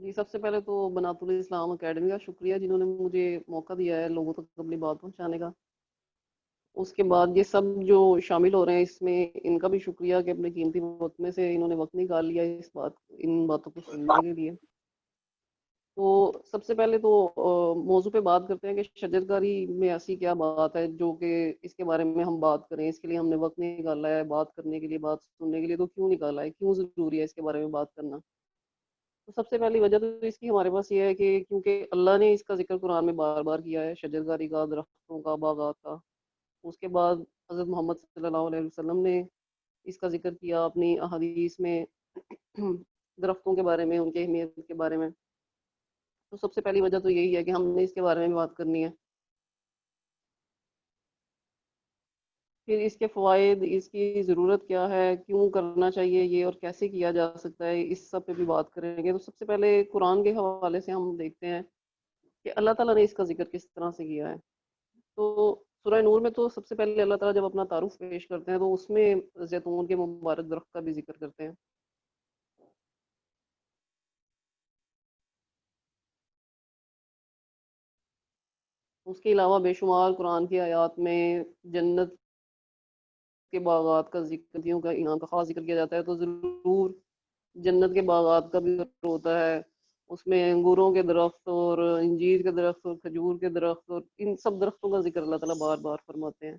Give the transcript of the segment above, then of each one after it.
جی، سب سے پہلے تو بنات الاسلام اکیڈمی کا شکریہ جنہوں نے مجھے موقع دیا ہے لوگوں تک اپنی بات پہنچانے کا۔ اس کے بعد یہ سب جو شامل ہو رہے ہیں اس میں ان کا بھی شکریہ کہ اپنے قیمتی وقت میں سے انہوں نے وقت نکال لیا ان باتوں کو سننے کے لیے۔ تو سب سے پہلے تو موضوع پہ بات کرتے ہیں کہ شجرکاری میں ایسی کیا بات ہے جو کہ اس کے بارے میں ہم بات کریں، اس کے لیے ہم نے وقت نکالا ہے بات کرنے کے لیے، بات سننے کے لیے، تو کیوں نکالا ہے، کیوں ضروری ہے اس کے بارے میں بات کرنا؟ تو سب سے پہلی وجہ تو اس کی ہمارے پاس یہ ہے کہ کیونکہ اللہ نے اس کا ذکر قرآن میں بار بار کیا ہے، شجرکاری کا، درختوں کا، باغات کا۔ اس کے بعد حضرت محمد صلی اللہ علیہ وسلم نے اس کا ذکر کیا اپنی احادیث میں درختوں کے بارے میں، ان کی اہمیت کے بارے میں۔ تو سب سے پہلی وجہ تو یہی ہے کہ ہم نے اس کے بارے میں بات کرنی ہے۔ پھر اس کے فوائد، اس کی ضرورت کیا ہے، کیوں کرنا چاہیے یہ، اور کیسے کیا جا سکتا ہے، اس سب پہ بھی بات کریں گے۔ تو سب سے پہلے قرآن کے حوالے سے ہم دیکھتے ہیں کہ اللہ تعالیٰ نے اس کا ذکر کس طرح سے کیا ہے۔ تو سورہ نور میں تو سب سے پہلے اللہ تعالیٰ جب اپنا تعارف پیش کرتے ہیں تو اس میں زیتون کے مبارک درخت کا بھی ذکر کرتے ہیں۔ اس کے علاوہ بے شمار قرآن کی آیات میں جنت کے باغات کا ذکر، ندیوں کا، انعام کا خاص ذکر کیا جاتا ہے۔ تو ضرور جنت کے باغات کا بھی ذکر ہوتا ہے، اس میں انگوروں کے درخت اور انجیر کے درخت اور کھجور کے درخت اور ان سب درختوں کا ذکر اللہ تعالیٰ بار بار فرماتے ہیں۔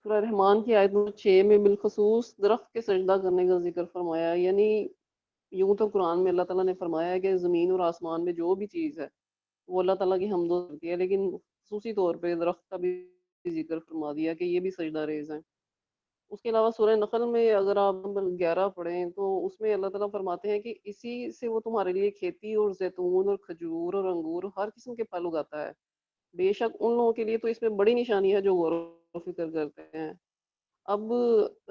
سورہ رحمان کی آیت نمبر 6 میں بالخصوص درخت کے سجدہ کرنے کا ذکر فرمایا ہے۔ یعنی یوں تو قرآن میں اللہ تعالیٰ نے فرمایا ہے کہ زمین اور آسمان میں جو بھی چیز ہے وہ اللہ تعالیٰ کی حمد کرتی ہے، لیکن خصوصی طور پہ درخت کا بھی ذکر فرما دیا کہ یہ بھی سجدہ ریز ہیں۔ اس کے علاوہ سورہ نخل میں اگر آپ 11 پڑھیں تو اس میں اللہ تعالیٰ فرماتے ہیں کہ اسی سے وہ تمہارے لیے کھیتی اور زیتون اور کھجور اور انگور ہر قسم کے پھل اگاتا ہے، بے شک ان لوگوں کے لیے تو اس میں بڑی نشانی ہے جو غور و فکر کرتے ہیں۔ اب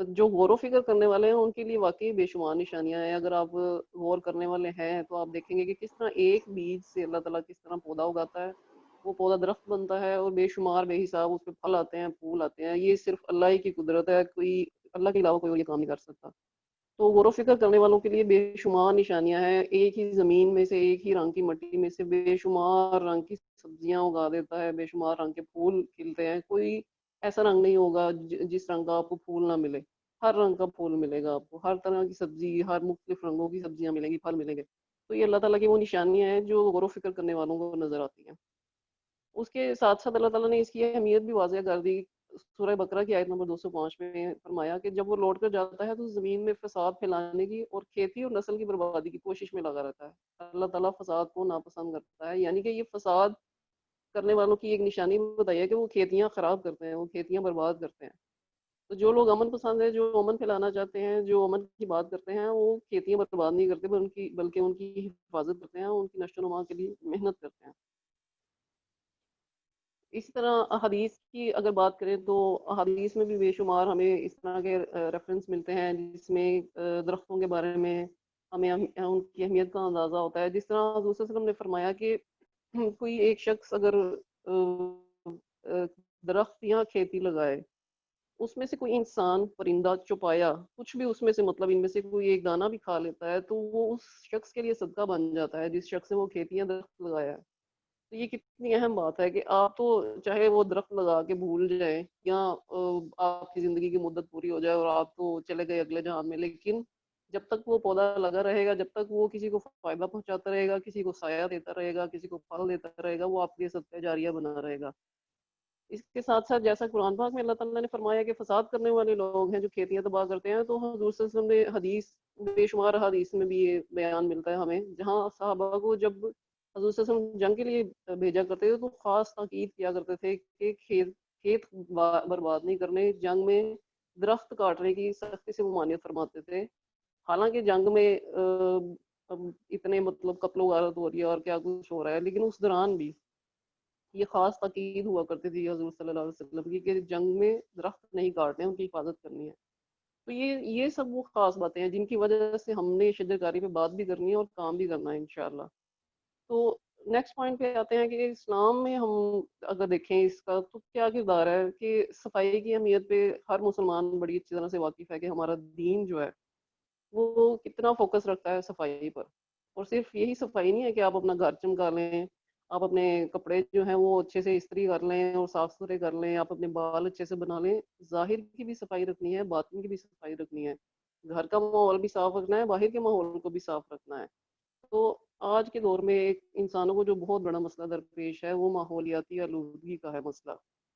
جو غور و فکر کرنے والے ہیں ان کے لیے واقعی بے شمار نشانیاں ہیں۔ اگر آپ غور کرنے والے ہیں تو آپ دیکھیں گے کہ کس طرح ایک بیج سے اللہ تعالیٰ کس طرح پودا اگاتا ہے، وہ پودا درخت بنتا ہے اور بے شمار بے حساب اس پہ پھل آتے ہیں، پھول آتے ہیں۔ یہ صرف اللہ ہی کی قدرت ہے، کوئی اللہ کے علاوہ کوئی اور یہ کام نہیں کر سکتا۔ تو غور و فکر کرنے والوں کے لیے بے شمار نشانیاں ہیں۔ ایک ہی زمین میں سے، ایک ہی رنگ کی مٹی میں سے بے شمار رنگ کی سبزیاں اگا دیتا ہے، بے شمار رنگ کے پھول کھلتے ہیں۔ کوئی ایسا رنگ نہیں ہوگا جس رنگ کا آپ کو پھول نہ ملے، ہر رنگ کا پھول ملے گا آپ کو، ہر طرح کی سبزی، ہر مختلف رنگوں کی سبزیاں ملیں گی، پھل ملیں گے۔ تو یہ اللہ تعالیٰ کی وہ نشانیاں ہیں جو غور و فکر کرنے والوں کو نظر آتی ہیں۔ اس کے ساتھ ساتھ اللہ تعالیٰ نے اس کی اہمیت بھی واضح کر دی۔ سورہ بقرہ کی آیت نمبر 205 میں فرمایا کہ جب وہ لوٹ کر جاتا ہے تو زمین میں فساد پھیلانے کی اور کھیتی اور نسل کی بربادی کی کوشش میں لگا رہتا ہے۔ اللہ تعالیٰ فساد کو ناپسند کرتا ہے، یعنی کہ یہ فساد کرنے والوں کی ایک نشانی بتائی ہے کہ وہ کھیتیاں خراب کرتے ہیں، وہ کھیتیاں برباد کرتے ہیں۔ تو جو لوگ امن پسند ہیں، جو امن پھیلانا چاہتے ہیں، جو امن کی بات کرتے ہیں، وہ کھیتیاں برباد نہیں کرتے بلکہ ان کی حفاظت کرتے ہیں، ان کی نشو و نما کے لیے محنت کرتے ہیں۔ اسی طرح احادیث کی اگر بات کریں تو احادیث میں بھی بے شمار ہمیں اس طرح کے ریفرنس ملتے ہیں جس میں درختوں کے بارے میں ہمیں ان کی اہمیت کا اندازہ ہوتا ہے۔ جس طرح حضور صلی اللہ علیہ وسلم نے فرمایا کہ کوئی ایک شخص اگر درخت یا کھیتی لگائے، اس میں سے کوئی انسان، پرندہ، چوپایا کچھ بھی اس میں سے، مطلب ان میں سے کوئی ایک دانہ بھی کھا لیتا ہے تو وہ اس شخص کے لیے صدقہ بن جاتا ہے جس شخص نے وہ کھیتیاں درخت لگایا ہے۔ تو یہ کتنی اہم بات ہے کہ آپ تو چاہے وہ درخت لگا کے بھول جائیں یا آپ کی زندگی کی مدت پوری ہو جائے اور آپ تو چلے گئے اگلے جہان میں، لیکن جب تک وہ پودا لگا رہے گا، جب تک وہ کسی کو فائدہ پہنچاتا رہے گا، کسی کو سایہ دیتا رہے گا، کسی کو پھل دیتا رہے گا، وہ آپ کے لیے صدقہ جاریہ بنا رہے گا۔ اس کے ساتھ ساتھ جیسا قرآن پاک میں اللہ تعالیٰ نے فرمایا کہ فساد کرنے والے لوگ ہیں جو کھیتیاں تباہ کرتے ہیں، تو حضور صلی اللہ علیہ وسلم نے حدیث، بے شمار حدیث میں بھی یہ بیان ملتا ہے ہمیں، جہاں صحابہ کو جب حضور صلی اللہ علیہ وسلم جنگ کے لیے بھیجا کرتے تھے تو خاص تاکید کیا کرتے تھے کہ کھیت برباد نہیں کرنے، جنگ میں درخت کاٹنے کی سختی سے ممانعت فرماتے تھے۔ حالانکہ جنگ میں اتنے مطلب قتل و غارت ہو رہی ہے اور کیا کچھ ہو رہا ہے، لیکن اس دوران بھی یہ خاص تاکید ہوا کرتی تھی حضور صلی اللہ علیہ وسلم کی کہ جنگ میں درخت نہیں کاٹنے، ان کی حفاظت کرنی ہے. تو یہ سب وہ خاص باتیں ہیں جن کی وجہ سے ہم نے شجر کاری پہ بات بھی کرنی ہے اور کام بھی کرنا ہے انشاءاللہ. تو نیکسٹ پوائنٹ پہ آتے ہیں کہ اسلام میں ہم اگر دیکھیں اس کا تو کیا کردار ہے کہ صفائی کی اہمیت پہ ہر مسلمان بڑی اچھی طرح سے واقف ہے کہ ہمارا دین جو ہے وہ کتنا فوکس رکھتا ہے صفائی پر. اور صرف یہی صفائی نہیں ہے کہ آپ اپنا گھر چمکا لیں، آپ اپنے کپڑے جو ہیں وہ اچھے سے استری کر لیں اور صاف ستھرے کر لیں، آپ اپنے بال اچھے سے بنا لیں. ظاہر کی بھی صفائی رکھنی ہے، باطن کی بھی صفائی رکھنی ہے، گھر کا ماحول بھی صاف رکھنا ہے، باہر کے ماحول کو بھی صاف رکھنا ہے. تو آج کے دور میں ایک انسانوں کو جو بہت بڑا مسئلہ درپیش ہے وہ ماحولیاتی آلودگی کا ہے مسئلہ.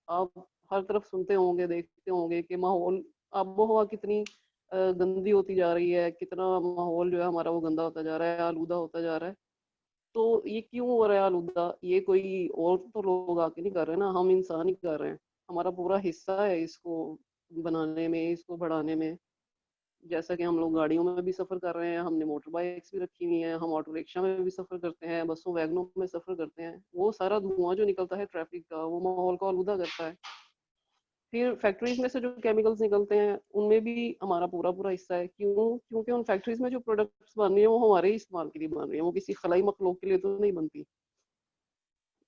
آپ ہر طرف سنتے ہوں گے، دیکھتے ہوں گے کہ ماحول، آب و ہوا کتنی گندی ہوتی جا رہی ہے، کتنا ماحول جو ہے ہمارا وہ گندا ہوتا جا رہا ہے، آلودہ ہوتا جا رہا ہے. تو یہ کیوں ہو رہا ہے آلودہ؟ یہ کوئی اور تو لوگ آ کے نہیں کر رہے نا، ہم انسان ہی کر رہے ہیں. ہمارا پورا حصہ ہے اس کو بنانے میں، اس کو بڑھانے میں. جیسا کہ ہم لوگ گاڑیوں میں بھی سفر کر رہے ہیں، ہم نے موٹر بائکس بھی رکھی ہوئی ہیں، ہم آٹو رکشا میں بھی سفر کرتے ہیں، بسوں ویگنوں میں سفر کرتے ہیں. وہ سارا دھواں جو نکلتا ہے ٹریفک کا وہ ماحول کو آلودہ کرتا ہے. پھر فیکٹریز میں سے جو کیمیکلز نکلتے ہیں ان میں بھی ہمارا پورا پورا حصہ ہے. کیونکہ ان فیکٹریز میں جو پروڈکٹس بن رہی ہیں وہ ہمارے ہی استعمال کے لیے بن رہی ہیں، وہ کسی خلائی مخلوق کے لیے تو نہیں بنتی.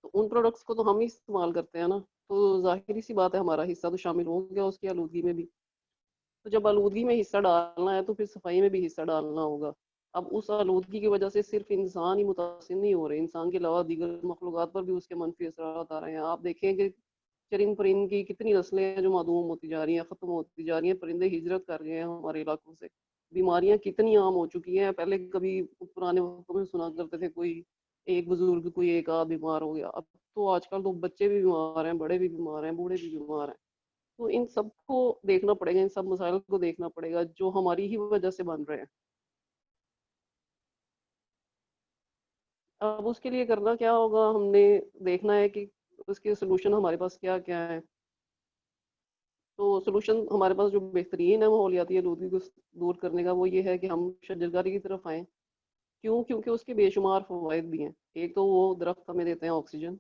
تو ان پروڈکٹس کو تو ہم ہی استعمال کرتے ہیں نا، تو ظاہری سی بات ہے ہمارا حصہ تو شامل ہو گیا اس کی آلودگی میں بھی. تو جب آلودگی میں حصہ ڈالنا ہے تو پھر صفائی میں بھی حصہ ڈالنا ہوگا. اب اس آلودگی کی وجہ سے صرف انسان ہی متاثر نہیں ہو رہے، انسان کے علاوہ دیگر مخلوقات پر بھی اس کے منفی اثرات آ رہے ہیں. آپ دیکھیں کہ چرند پرند کی کتنی نسلیں ہیں جو معدوم ہوتی جا رہی ہیں، ختم ہوتی جا رہی ہیں، پرندے ہجرت کر رہے ہیں ہمارے علاقوں سے. بیماریاں کتنی عام ہو چکی ہیں. پہلے کبھی پرانے وقتوں میں سنا کرتے تھے کوئی ایک بزرگ کوئی ایک آدھ بیمار ہو گیا، اب تو آج کل تو بچے بھی بیمار ہیں، بڑے بھی بیمار ہیں، بوڑھے بھی بیمار ہیں. تو ان سب کو دیکھنا پڑے گا، ان سب مسائل کو دیکھنا پڑے گا جو ہماری ہی وجہ سے بن رہے ہیں. اب اس کے لیے کرنا کیا ہوگا، ہم نے دیکھنا ہے کہ اس کے سلوشن ہمارے پاس کیا کیا ہے. تو سلوشن ہمارے پاس جو بہترین ہے ماحولیاتی آلودگی کو دور کرنے کا وہ یہ ہے کہ ہم شجرکاری کی طرف آئیں. کیوں؟ کیونکہ اس کے بے شمار فوائد بھی ہیں. ایک تو وہ درخت ہمیں دیتے ہیں آکسیجن،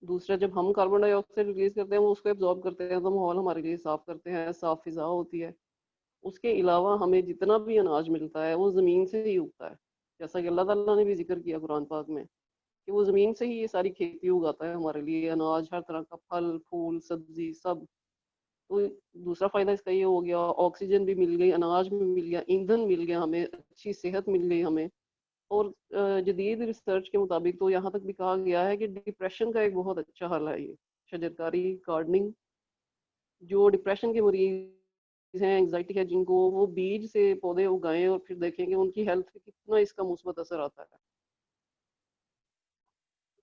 دوسرا جب ہم کاربن ڈائی آکسائڈ ریلیز کرتے ہیں وہ اس کو ایبزارب کرتے ہیں تو ماحول ہمارے لیے صاف کرتے ہیں، صاف فضا ہوتی ہے. اس کے علاوہ ہمیں جتنا بھی اناج ملتا ہے وہ زمین سے ہی اگتا ہے، جیسا کہ اللہ تعالیٰ نے بھی ذکر کیا قرآن پاک میں کہ وہ زمین سے ہی یہ ساری کھیتی اگاتا ہے ہمارے لیے، اناج، ہر طرح کا پھل پھول سبزی سب. تو دوسرا فائدہ اس کا یہ ہو گیا، آکسیجن بھی مل گئی، اناج بھی مل گیا، ایندھن مل گیا، ہمیں اچھی صحت مل گئی ہمیں. اور جدید ریسرچ کے مطابق تو یہاں تک بھی کہا گیا ہے کہ ڈپریشن کا ایک بہت اچھا حل ہے یہ شجرکاری گارڈننگ. جو ڈپریشن کے مریض ہیں، انگزائٹی ہے جن کو، وہ بیج سے پودے اگائیں اور پھر دیکھیں کہ ان کی ہیلتھ پہ کتنا اس کا مثبت اثر آتا ہے.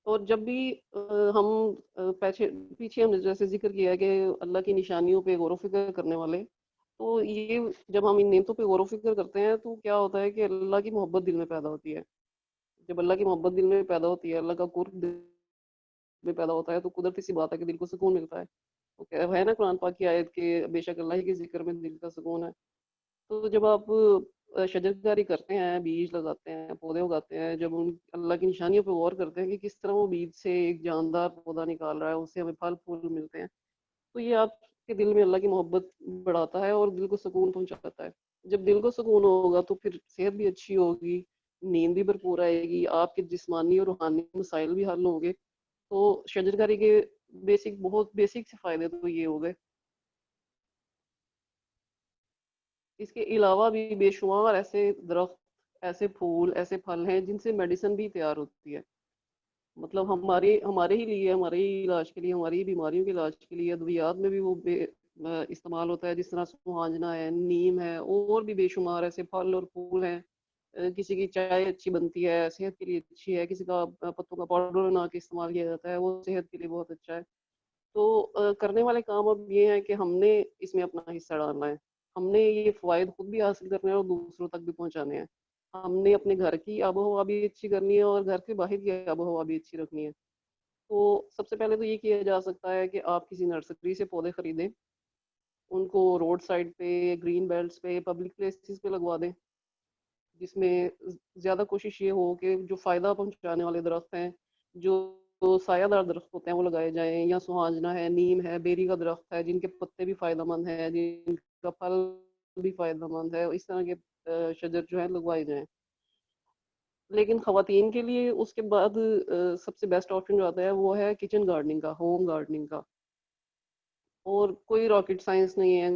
اور جب بھی ہم پیچھے ہم نے جیسے ذکر کیا کہ اللہ کی نشانیوں پہ غور و فکر کرنے والے، تو یہ جب ہم ان نعمتوں پہ غور و فکر کرتے ہیں تو کیا ہوتا ہے کہ اللہ کی محبت دل میں پیدا ہوتی ہے. جب اللہ کی محبت دل میں پیدا ہوتی ہے، اللہ کا قرب دل میں پیدا ہوتا ہے تو قدرتی سی بات ہے کہ دل کو سکون ملتا ہے. تو ہے نا قرآن پاک کی آیت کہ بے شک اللہ ہی کے ذکر میں دل کا سکون ہے. تو جب آپ شجرکاری کرتے ہیں، بیج لگاتے ہیں، پودے اگاتے ہیں، جب ان اللہ کی نشانیوں پہ غور کرتے ہیں کہ کس طرح وہ بیج سے ایک جاندار پودا نکال رہا ہے، اس سے ہمیں پھل پھول ملتے ہیں، تو یہ آپ کے دل میں اللہ کی محبت بڑھاتا ہے اور دل کو سکون پہنچاتا ہے. جب دل کو سکون ہوگا تو پھر صحت بھی اچھی ہوگی، نیند بھی بھرپور آئے گی، آپ کے جسمانی اور روحانی مسائل بھی حل ہوں گے. تو شجرکاری کے بہت بیسک سے فائدے تو یہ ہو گئے. اس کے علاوہ بھی بے شمار ایسے درخت، ایسے پھول، ایسے پھل ہیں جن سے میڈیسن بھی تیار ہوتی ہے. مطلب ہمارے ہی لیے، ہمارے ہی علاج کے لیے، ہماری ہی بیماریوں کے علاج کے لیے ادویات میں بھی وہ استعمال ہوتا ہے. جس طرح سوہانجنا ہے، نیم ہے، اور بھی بے شمار ایسے پھل اور پھول ہیں. کسی کی چائے اچھی بنتی ہے، صحت کے لیے اچھی ہے، کسی کا پتوں کا پاؤڈر بنا کے استعمال کیا جاتا ہے، وہ صحت کے لیے بہت اچھا ہے. تو کرنے والے کام اب یہ ہے کہ ہم نے اس میں اپنا حصہ ڈالنا ہے. ہم نے یہ فوائد خود بھی حاصل کرنے ہیں اور دوسروں تک بھی پہنچانے ہیں. ہم نے اپنے گھر کی آب و ہوا بھی اچھی کرنی ہے اور گھر کے باہر کی آب و ہوا بھی اچھی رکھنی ہے. تو سب سے پہلے تو یہ کیا جا سکتا ہے کہ آپ کسی نرسری سے پودے خریدیں، ان کو روڈ سائڈ پہ، گرین بیلٹس پہ، پبلک پلیسز پہ لگوا دیں، جس میں زیادہ کوشش یہ ہو کہ جو فائدہ پہنچانے والے درخت ہیں، جو جو سایہ دار درخت ہوتے ہیں وہ لگائے جائیں، یا سہانجنا ہے، نیم ہے، بیری کا درخت ہے، جن کے پتے بھی فائدہ مند ہیں، جن کا پھل بھی فائدہ مند ہے، اس طرح کے شجر جو ہیں لگوائے جائیں. لیکن خواتین کے لیے اس کے بعد سب سے بیسٹ آپشن جو آتا ہے وہ ہے کچن گارڈننگ کا، ہوم گارڈننگ کا. اور کوئی راکٹ سائنس نہیں ہے،